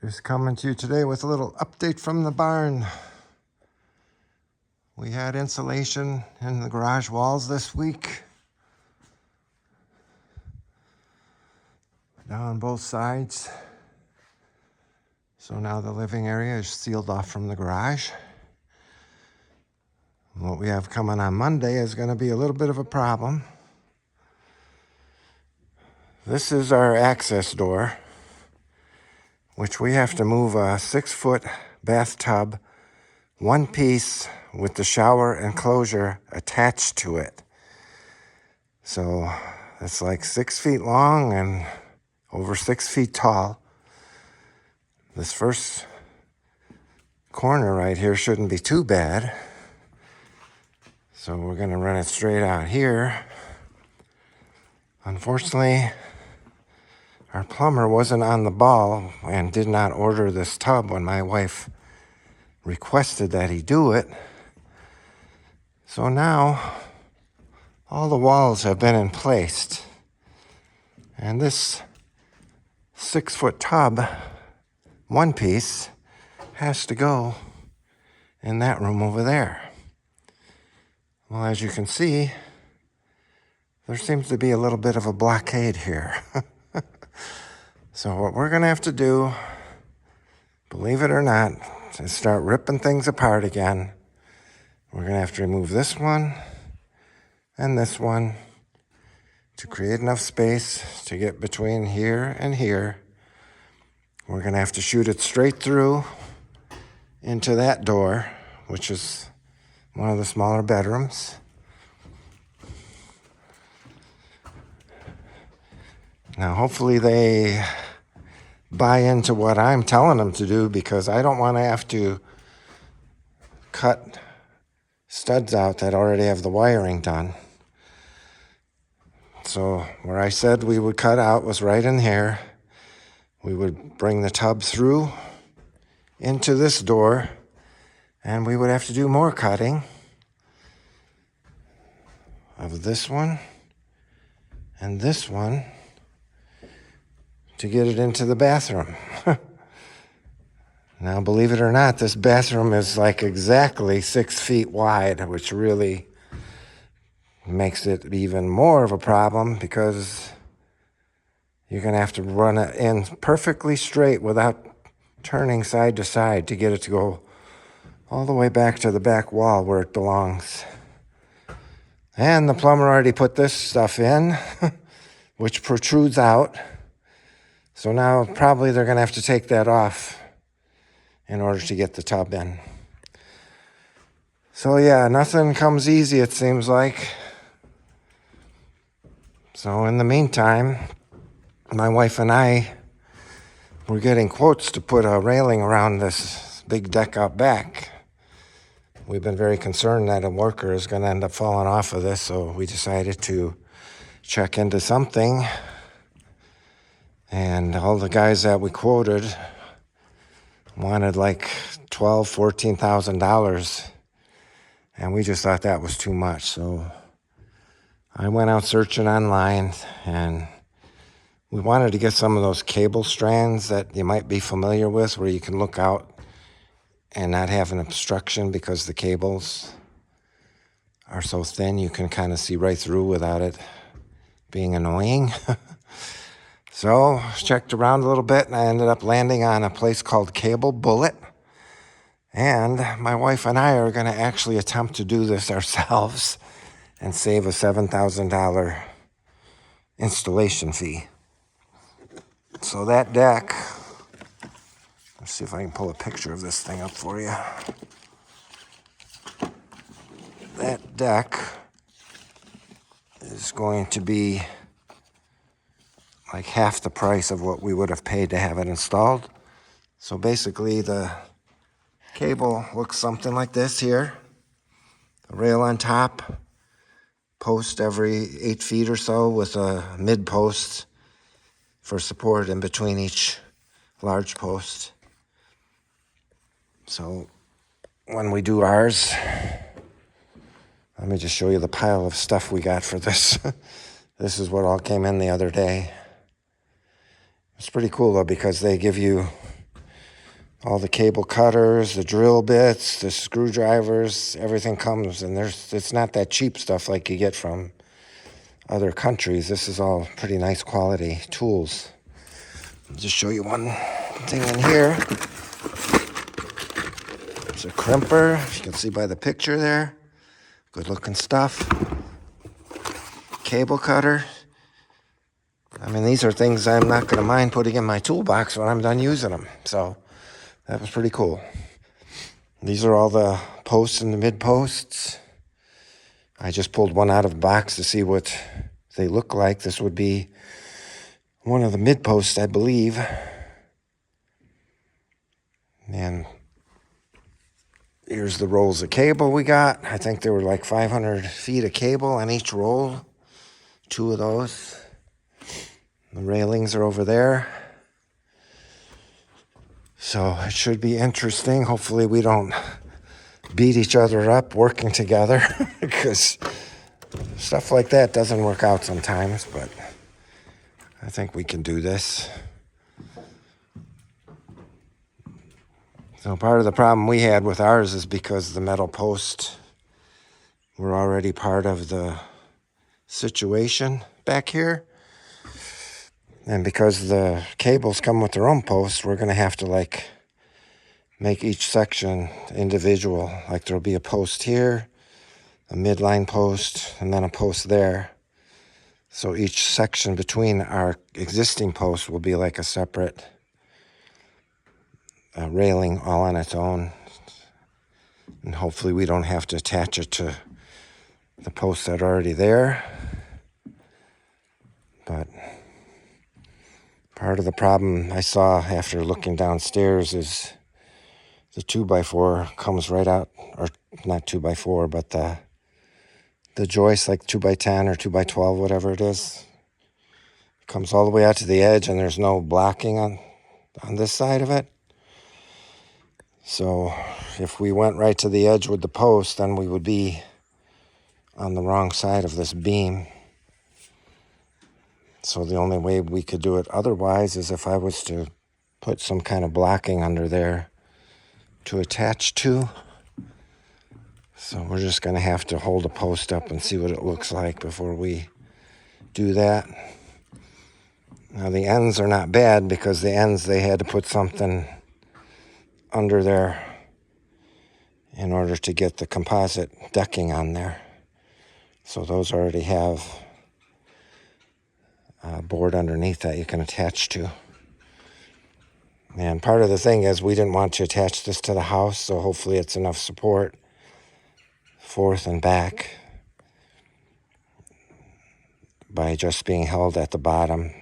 Just coming to you today with a little update from the barn. We had insulation in the garage walls this week. Down both sides. So now the living area is sealed off from the garage. What we have coming on Monday is going to be a little bit of a problem. This is our access door, which we have to move a 6-foot bathtub, one piece with the shower enclosure attached to it. So it's like 6 feet long and over 6 feet tall. This first corner right here shouldn't be too bad. So we're gonna run it straight out here. Unfortunately, our plumber wasn't on the ball and did not order this tub when my wife requested that he do it. So now all the walls have been in place. And this 6-foot tub, one piece, has to go in that room over there. Well, as you can see, there seems to be a little bit of a blockade here. So what we're gonna have to do, believe it or not, is start ripping things apart again. We're gonna have to remove this one and this one to create enough space to get between here and here. We're gonna have to shoot it straight through into that door, which is one of the smaller bedrooms. Now, hopefully they buy into what I'm telling them to do, because I don't want to have to cut studs out that already have the wiring done. So where I said we would cut out was right in here. We would bring the tub through into this door, and we would have to do more cutting of this one and this one to get it into the bathroom. Now, believe it or not, this bathroom is like exactly 6 feet wide, which really makes it even more of a problem, because you're going to have to run it in perfectly straight without turning side to side to get it to go all the way back to the back wall where it belongs. And the plumber already put this stuff in, which protrudes out. So now probably they're going to have to take that off in order to get the tub in. So yeah, nothing comes easy, it seems like. So in the meantime, my wife and I were getting quotes to put a railing around this big deck out back. We've been very concerned that a worker is going to end up falling off of this, so we decided to check into something. And all the guys that we quoted wanted like $12,000, $14,000. And we just thought that was too much. So I went out searching online, and we wanted to get some of those cable strands that you might be familiar with, where you can look out and not have an obstruction because the cables are so thin you can kind of see right through without it being annoying. So checked around a little bit, and I ended up landing on a place called Cable Bullet. And my wife and I are going to actually attempt to do this ourselves and save a $7,000 installation fee. So that deck, let's see if I can pull a picture of this thing up for you. That deck is going to be like half the price of what we would have paid to have it installed. So basically the cable looks something like this here. A rail on top, post every 8 feet or so with a mid post for support in between each large post. So when we do ours, let me just show you the pile of stuff we got for this. This is what all came in the other day. It's pretty cool though, because they give you all the cable cutters, the drill bits, the screwdrivers, everything comes. And it's not that cheap stuff like you get from other countries. This is all pretty nice quality tools. I'll just show you one thing in here. There's a crimper, you can see by the picture there. Good looking stuff. Cable cutter. I mean, these are things I'm not going to mind putting in my toolbox when I'm done using them. So that was pretty cool. These are all the posts and the mid posts. I just pulled one out of the box to see what they look like. This would be one of the mid posts, I believe. And here's the rolls of cable we got. I think there were like 500 feet of cable on each roll. 2 of those. The railings are over there. So it should be interesting. Hopefully we don't beat each other up working together because stuff like that doesn't work out sometimes, but I think we can do this. So part of the problem we had with ours is because the metal posts were already part of the situation back here. And because the cables come with their own posts, we're going to have to like make each section individual. Like there'll be a post here, a midline post, and then a post there. So each section between our existing posts will be like a separate railing all on its own. And hopefully we don't have to attach it to the posts that are already there. But part of the problem I saw after looking downstairs is the 2x4 comes right out, or not 2x4, but the joist, like 2x10 or 2x12, whatever it is, comes all the way out to the edge, and there's no blocking on this side of it. So if we went right to the edge with the post, then we would be on the wrong side of this beam. So the only way we could do it otherwise is if I was to put some kind of blocking under there to attach to. So we're just going to have to hold a post up and see what it looks like before we do that. Now the ends are not bad because the ends, they had to put something under there in order to get the composite decking on there. So those already have a board underneath that you can attach to. And part of the thing is we didn't want to attach this to the house, so hopefully it's enough support forth and back by just being held at the bottom.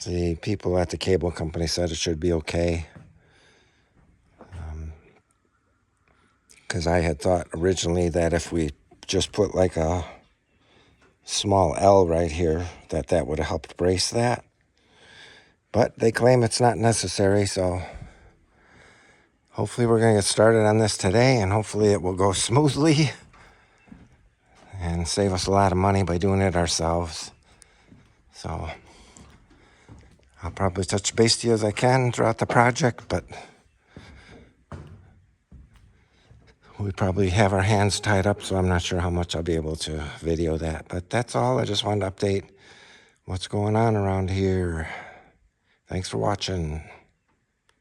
The people at the cable company said it should be okay. Because I had thought originally that if we just put like a small L right here, that would have helped brace that. But they claim it's not necessary, so hopefully we're going to get started on this today, and hopefully it will go smoothly and save us a lot of money by doing it ourselves. So I'll probably touch base to you as I can throughout the project, but we probably have our hands tied up, so I'm not sure how much I'll be able to video that. But that's all. I just wanted to update what's going on around here. Thanks for watching.